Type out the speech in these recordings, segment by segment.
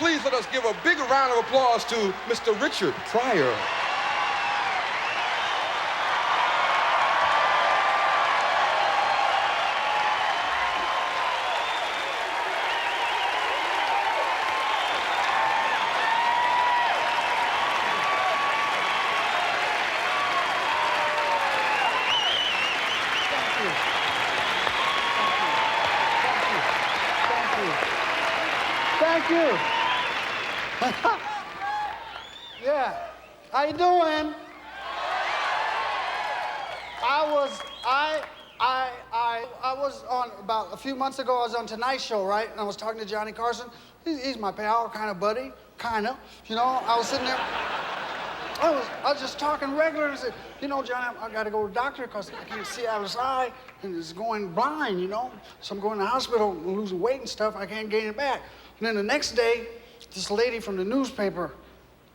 Please let us give a big round of applause to Mr. Richard Pryor. Thank you. Yeah. How you doing? I was on, about a few months ago, I was on Tonight Show, right? And I was talking to Johnny Carson. He's my pal, kind of buddy, kind of. You know, I was sitting there. I was just talking regular and said, you know, Johnny, I got to go to the doctor because I can't see out of his eye and it's going blind, you know? So I'm going to the hospital, losing weight and stuff. I can't gain it back. And then the next day, this lady from the newspaper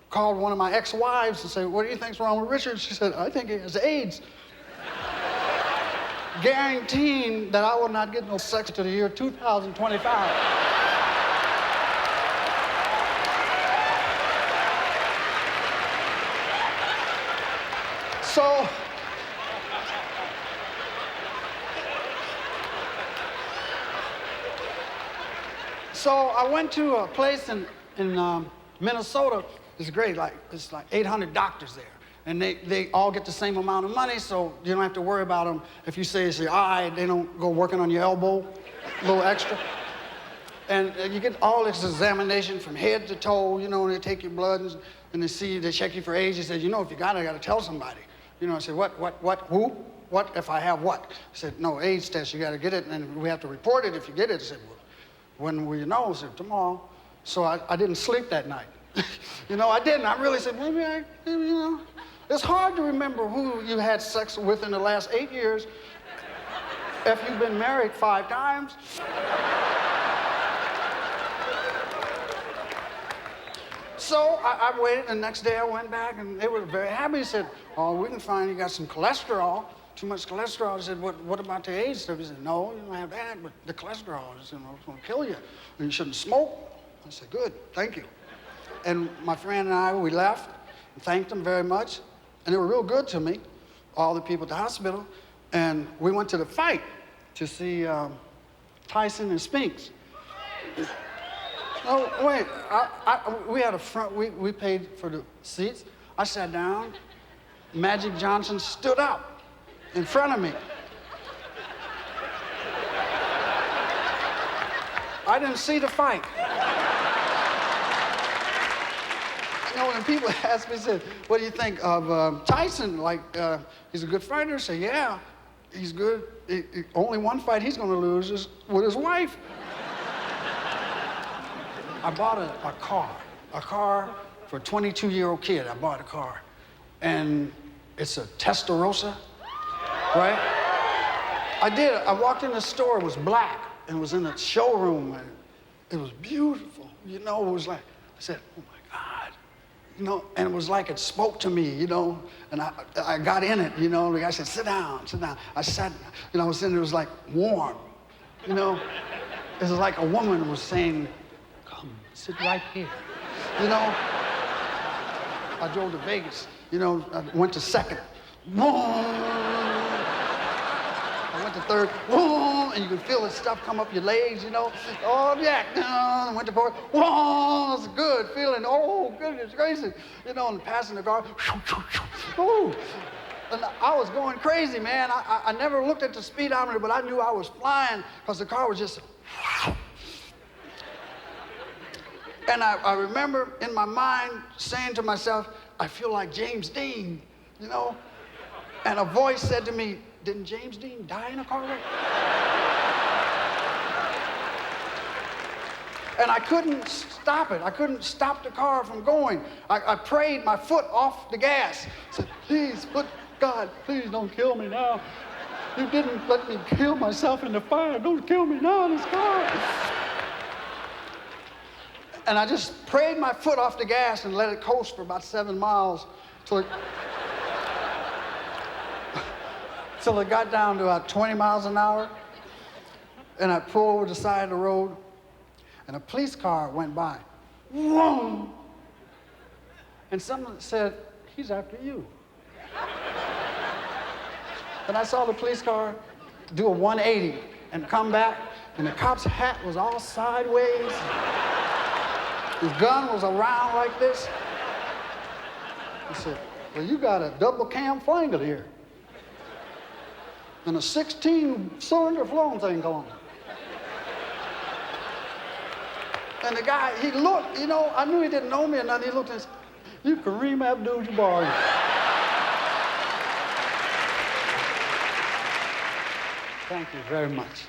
called one of my ex-wives and said, what do you think's wrong with Richard? She said, I think he has AIDS. Guaranteeing that I will not get no sex to the year 2025. So I went to a place in Minnesota. It's great, it's like 800 doctors there. And they all get the same amount of money, so you don't have to worry about them. If you say it's your eye, they don't go working on your elbow, a little extra. And you get all this examination from head to toe, you know, and they take your blood and they check you for AIDS. They said, you know, if you got it, I got to tell somebody. You know, I said, what, who? What if I have what? I said, no, AIDS test, you got to get it, and we have to report it if you get it. I said, well, when will you know? I said, tomorrow. So I didn't sleep that night. You know, I didn't. I really said, maybe, you know. It's hard to remember who you had sex with in the last 8 years if you've been married 5 times. So I waited, and the next day I went back, and they were very happy. They said, oh, we can find you got some cholesterol, too much cholesterol. I said, what about the AIDS stuff? He said, no, you don't have that, but the cholesterol. I said, well, it's going to kill you, and you shouldn't smoke. I said, good, thank you. And my friend and I, we left and thanked them very much, and they were real good to me, all the people at the hospital, and we went to the fight to see Tyson and Spinks. Oh, wait, we had a front, we paid for the seats. I sat down, Magic Johnson stood up in front of me. I didn't see the fight. You know, when people ask me, said, what do you think of Tyson? Like, he's a good fighter? I say, yeah, he's good. Only one fight he's gonna lose is with his wife. I bought a car for a 22-year-old kid. I bought a car, and it's a Testarossa, right? I did. I walked in the store, it was black, and it was in a showroom, and it was beautiful. You know, it was like, I said, oh my God, you know, and it was like it spoke to me, you know, and I got in it, you know, the guy said, sit down, sit down. I sat, you know, I was sitting there, it was like warm, you know, it was like a woman was saying, sit right here. You know, I drove to Vegas. You know, I went to second. I went to third. And you could feel the stuff come up your legs, you know. Oh, yeah. I went to fourth. It's a good feeling. Oh, goodness gracious. You know, and passing the car. And I was going crazy, man. I never looked at the speedometer, but I knew I was flying because the car was just... And I remember in my mind saying to myself, I feel like James Dean, you know? And a voice said to me, didn't James Dean die in a car wreck? And I couldn't stop it. I couldn't stop the car from going. I prayed my foot off the gas. I said, please, God, please don't kill me now. You didn't let me kill myself in the fire. Don't kill me now in this car. And I just prayed my foot off the gas and let it coast for about 7 miles till it got down to about 20 miles an hour. And I pulled over the side of the road, and a police car went by. Whoa! And someone said, he's after you. Then I saw the police car do a 180 and come back, and the cop's hat was all sideways. His gun was around like this. He said, well, you got a double cam flanger here. And a 16-cylinder flowing thing going. And the guy, he looked, you know, I knew he didn't know me or nothing. He looked and said, you Kareem Abdul-Jabbar. Thank you very much.